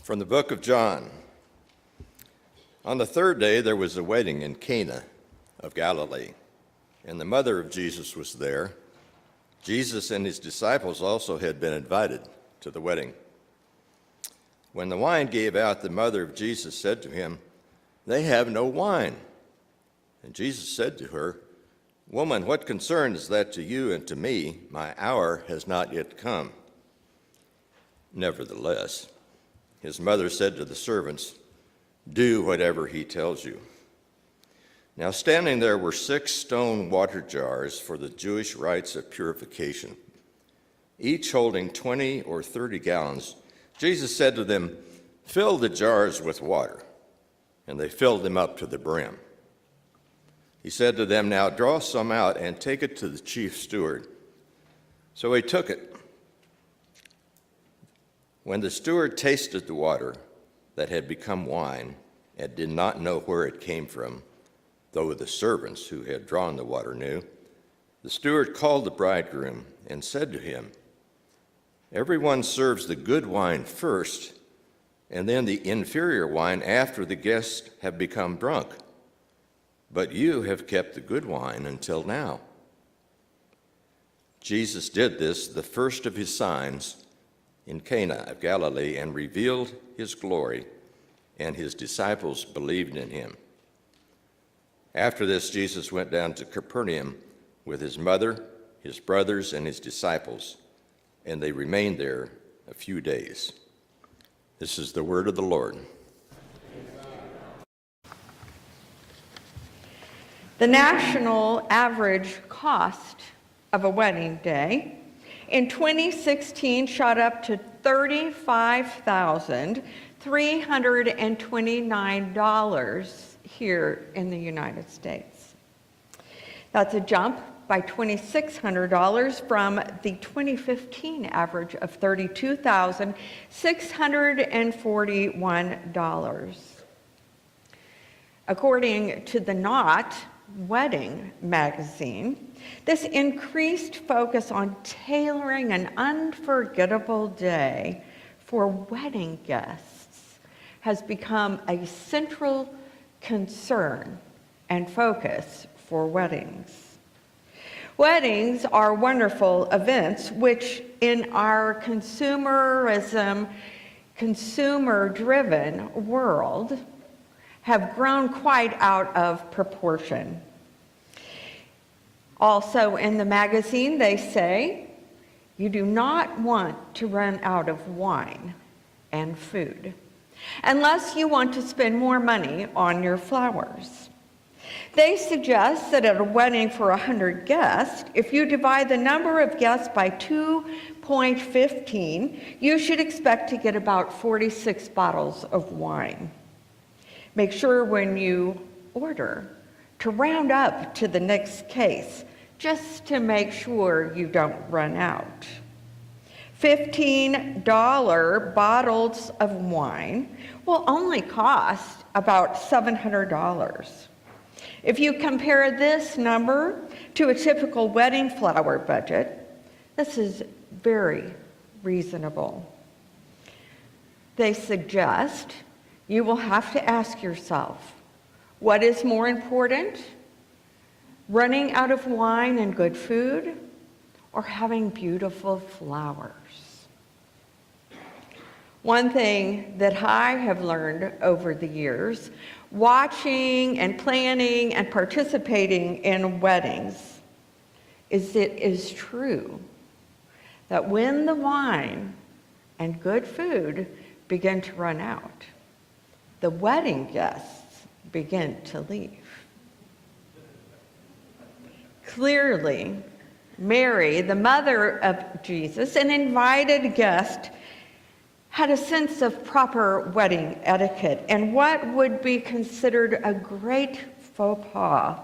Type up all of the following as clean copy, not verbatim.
From the book of John. On the third day there was a wedding in Cana of Galilee, and the mother of Jesus was there. Jesus and his disciples also had been invited to the wedding. When the wine gave out, the mother of Jesus said to him, "They have no wine." And Jesus said to her, "Woman, what concern is that to you and to me? My hour has not yet come." Nevertheless, his mother said to the servants, "Do whatever he tells you." Now standing there were 6 stone water jars for the Jewish rites of purification, each holding 20 or 30 gallons. Jesus said to them, "Fill the jars with water." And they filled them up to the brim. He said to them, "Now draw some out and take it to the chief steward." So he took it. When the steward tasted the water that had become wine and did not know where it came from, though the servants who had drawn the water knew, the steward called the bridegroom and said to him, "Everyone serves the good wine first, and then the inferior wine after the guests have become drunk. But you have kept the good wine until now." Jesus did this, the first of his signs, in Cana of Galilee, and revealed his glory, and his disciples believed in him. After this, Jesus went down to Capernaum with his mother, his brothers, and his disciples, and they remained there a few days. This is the word of the Lord. The national average cost of a wedding day in 2016 shot up to $35,329 here in the United States. That's a jump by $2,600 from the 2015 average of $32,641. According to the Knot Wedding magazine, this increased focus on tailoring an unforgettable day for wedding guests has become a central concern and focus for weddings. Weddings are wonderful events which, in our consumer-driven world, have grown quite out of proportion. Also in the magazine, they say, you do not want to run out of wine and food unless you want to spend more money on your flowers. They suggest that at a wedding for 100 guests, if you divide the number of guests by 2.15, you should expect to get about 46 bottles of wine. Make sure when you order to round up to the next case, just to make sure you don't run out. $15 bottles of wine will only cost about $700. If you compare this number to a typical wedding flower budget, this is very reasonable. They suggest you will have to ask yourself, what is more important? Running out of wine and good food, or having beautiful flowers? One thing that I have learned over the years, watching and planning and participating in weddings, is it is true that when the wine and good food begin to run out, the wedding guests begin to leave. Clearly, Mary, the mother of Jesus, an invited guest, had a sense of proper wedding etiquette and what would be considered a great faux pas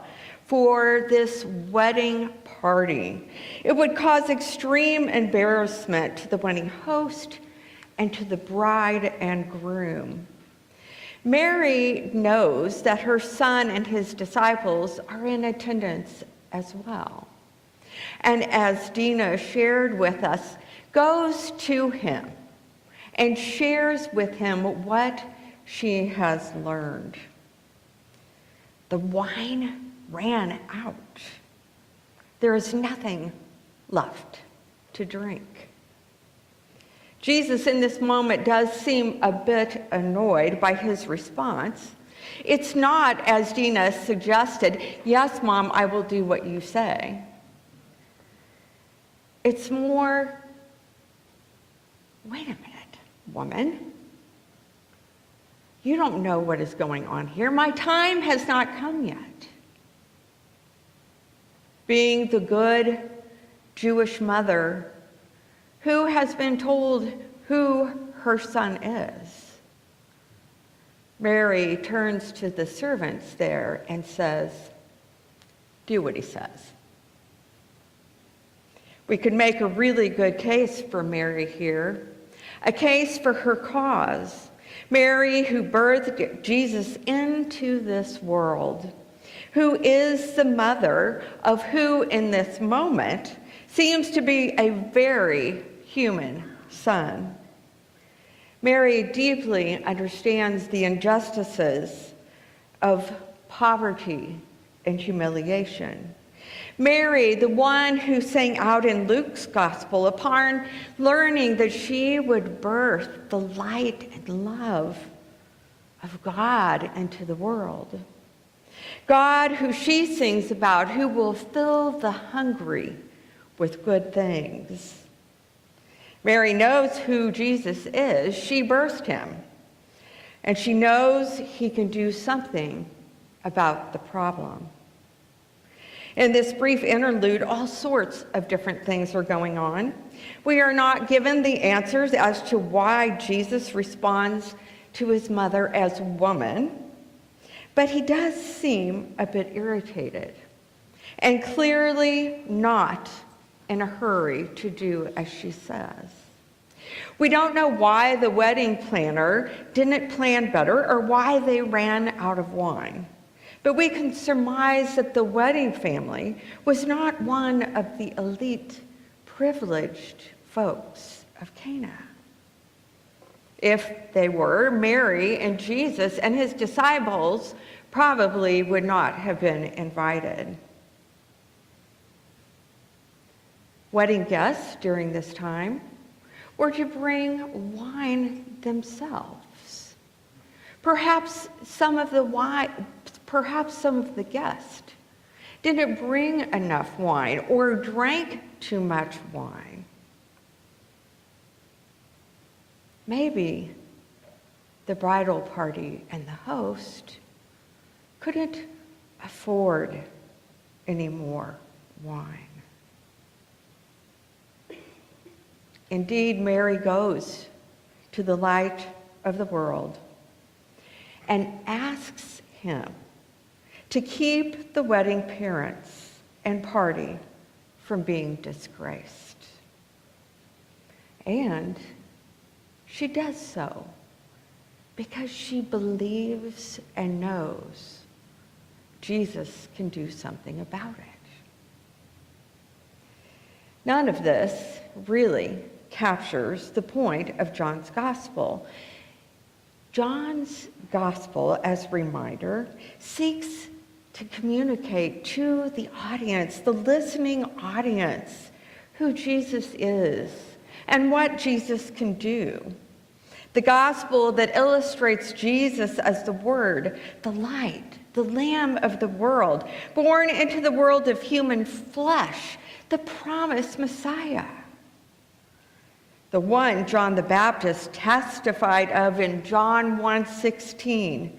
for this wedding party. It would cause extreme embarrassment to the wedding host and to the bride and groom. Mary knows that her son and his disciples are in attendance as well. And as Dina shared with us, goes to him and shares with him what she has learned. The wine ran out. There is nothing left to drink. Jesus in this moment does seem a bit annoyed by his response. It's not, as Dina suggested, yes, Mom, I will do what you say. It's more, wait a minute, woman. You don't know what is going on here. My time has not come yet. Being the good Jewish mother who has been told who her son is, Mary turns to the servants there and says, do what he says. We could make a really good case for Mary here, a case for her cause. Mary, who birthed Jesus into this world, who is the mother of who in this moment seems to be a very human son. Mary deeply understands the injustices of poverty and humiliation. Mary, the one who sang out in Luke's gospel upon learning that she would birth the light and love of God into the world. God, who she sings about, who will fill the hungry with good things. Mary knows who Jesus is. She birthed him. And she knows he can do something about the problem. In this brief interlude, all sorts of different things are going on. We are not given the answers as to why Jesus responds to his mother as woman, but he does seem a bit irritated and clearly not in a hurry to do as she says. We don't know why the wedding planner didn't plan better or why they ran out of wine. But we can surmise that the wedding family was not one of the elite, privileged folks of Cana. If they were, Mary and Jesus and his disciples probably would not have been invited. Wedding guests during this time were to bring wine themselves. Perhaps some of the guests didn't bring enough wine or drank too much wine. Maybe the bridal party and the host couldn't afford any more wine. Indeed, Mary goes to the light of the world and asks him to keep the wedding parents and party from being disgraced. And she does so because she believes and knows Jesus can do something about it. None of this really captures the point of John's gospel. John's gospel, as a reminder, seeks to communicate to the audience, the listening audience, who Jesus is and what Jesus can do. The gospel that illustrates Jesus as the Word, the light, the Lamb of the world, born into the world of human flesh, the promised Messiah. The one John the Baptist testified of in John 1:16,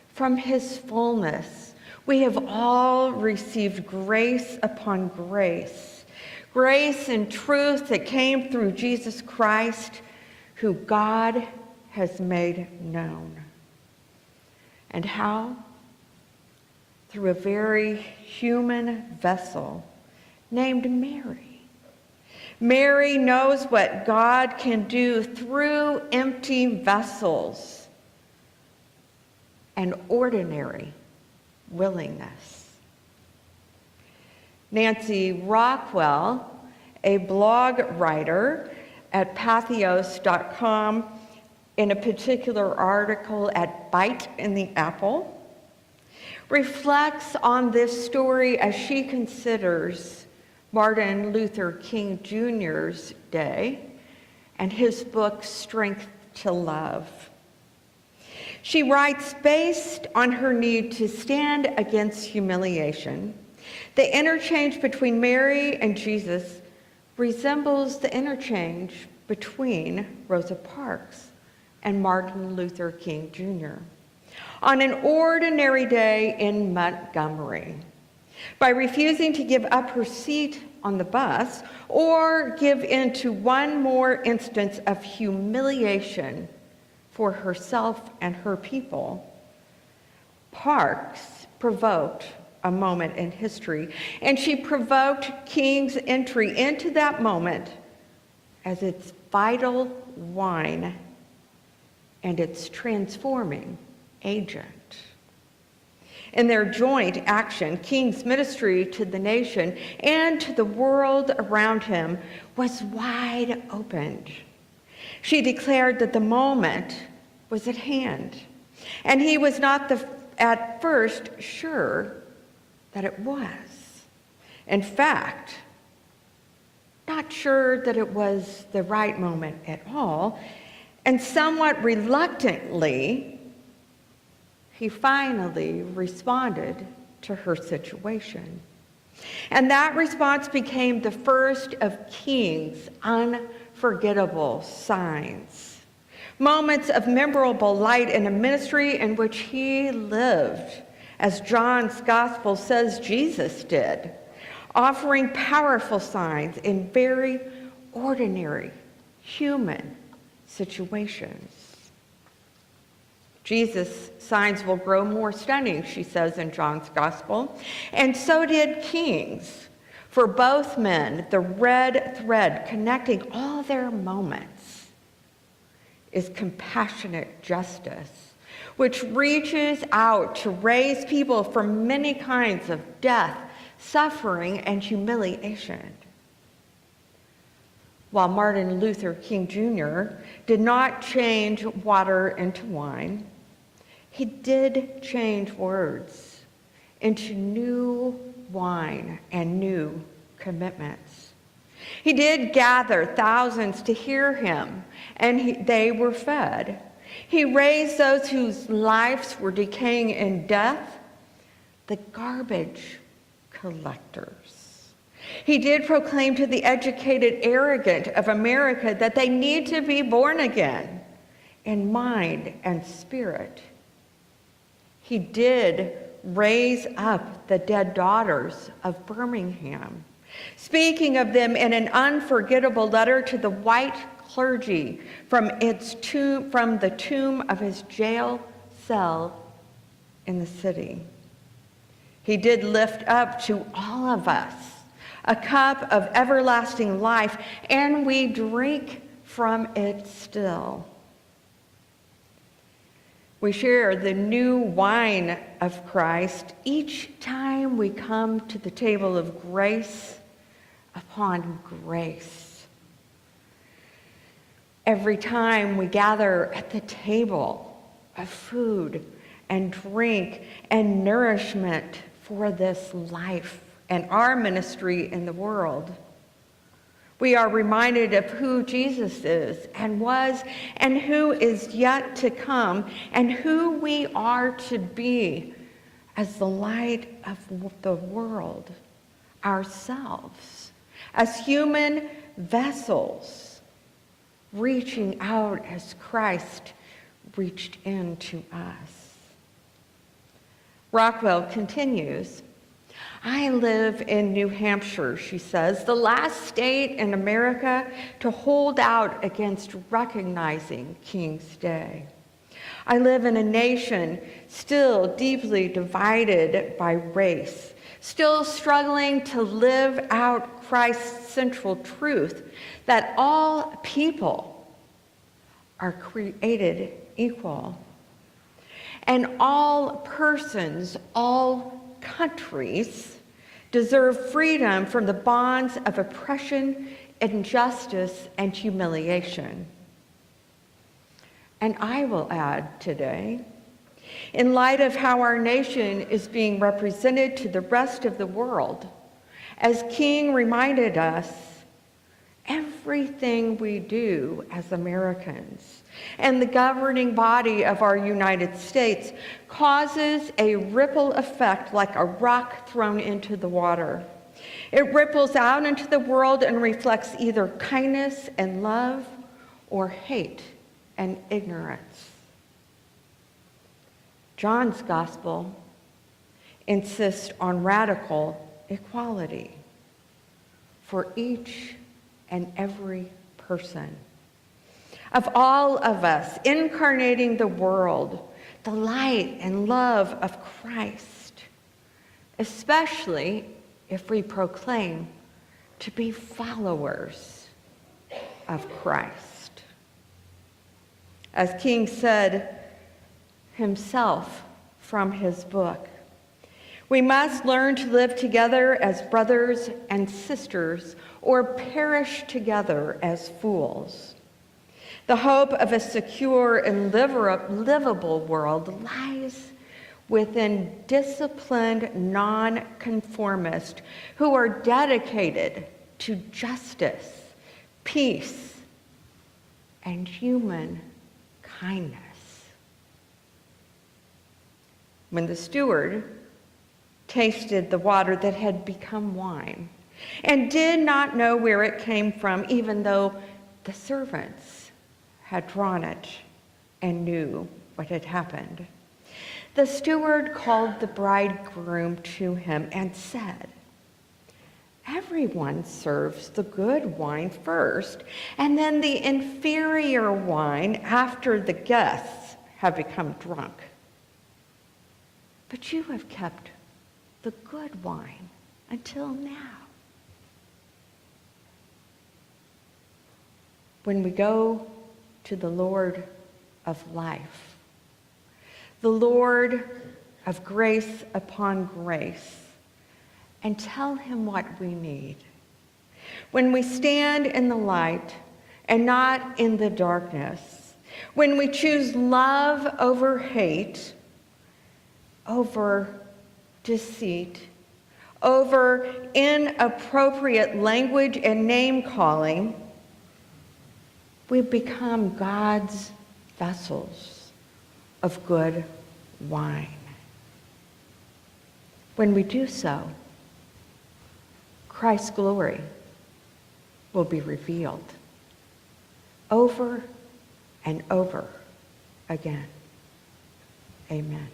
from his fullness, we have all received grace upon grace, grace and truth that came through Jesus Christ, who God has made known. And how? Through a very human vessel named Mary. Mary knows what God can do through empty vessels and ordinary willingness. Nancy Rockwell, a blog writer, at pathos.com in a particular article at Bite in the Apple, reflects on this story as she considers Martin Luther King Jr.'s day and his book, Strength to Love. She writes, based on her need to stand against humiliation, the interchange between Mary and Jesus resembles the interchange between Rosa Parks and Martin Luther King Jr. on an ordinary day in Montgomery. By refusing to give up her seat on the bus or give in to one more instance of humiliation for herself and her people, Parks provoked a moment in history, and she provoked King's entry into that moment as its vital wine and its transforming agent. In their joint action, King's ministry to the nation and to the world around him was wide opened. She declared that the moment was at hand, and he was not at first sure that it was. In fact, not sure that it was the right moment at all, and somewhat reluctantly, he finally responded to her situation. And that response became the first of King's unforgettable signs, moments of memorable light in a ministry in which he lived, as John's gospel says Jesus did, offering powerful signs in very ordinary human situations. Jesus' signs will grow more stunning, she says in John's gospel, and so did King's. For both men, the red thread connecting all their moments is compassionate justice, which reaches out to raise people from many kinds of death, suffering, and humiliation. While Martin Luther King Jr. did not change water into wine, he did change words into new wine and new commitments. He did gather thousands to hear him, and they were fed. He raised those whose lives were decaying in death, the garbage collectors. He did proclaim to the educated arrogant of America that they need to be born again in mind and spirit. He did raise up the dead daughters of Birmingham, speaking of them in an unforgettable letter to the white clergy from the tomb of his jail cell in the city. He did lift up to all of us a cup of everlasting life, and we drink from it still. We share the new wine of Christ each time we come to the table of grace upon grace. Every time we gather at the table of food and drink and nourishment for this life and our ministry in the world, we are reminded of who Jesus is and was and who is yet to come and who we are to be as the light of the world ourselves, as human vessels reaching out as Christ reached into us. Rockwell continues, I live in New Hampshire, she says, the last state in America to hold out against recognizing King's Day. I live in a nation still deeply divided by race, still struggling to live out Christ's central truth that all people are created equal, and all persons, all countries deserve freedom from the bonds of oppression injustice, and humiliation. And I will add today, in light of how our nation is being represented to the rest of the world, as King reminded us, everything we do as Americans and the governing body of our United States causes a ripple effect like a rock thrown into the water. It ripples out into the world and reflects either kindness and love or hate and ignorance. John's gospel insists on radical equality for each and every person. Of all of us incarnating the world, the light and love of Christ, especially if we proclaim to be followers of Christ. As King said himself from his book, we must learn to live together as brothers and sisters or perish together as fools. The hope of a secure and livable world lies within disciplined nonconformists who are dedicated to justice, peace, and human kindness. When the steward tasted the water that had become wine and did not know where it came from, even though the servants had drawn it and knew what had happened, the steward called the bridegroom to him and said, "Everyone serves the good wine first, and then the inferior wine after the guests have become drunk. But you have kept the good wine until now." When we go to the Lord of life, the Lord of grace upon grace, and tell him what we need, when we stand in the light and not in the darkness, when we choose love over hate, over deceit, over inappropriate language and name-calling, we become God's vessels of good wine. When we do so, Christ's glory will be revealed over and over again. Amen.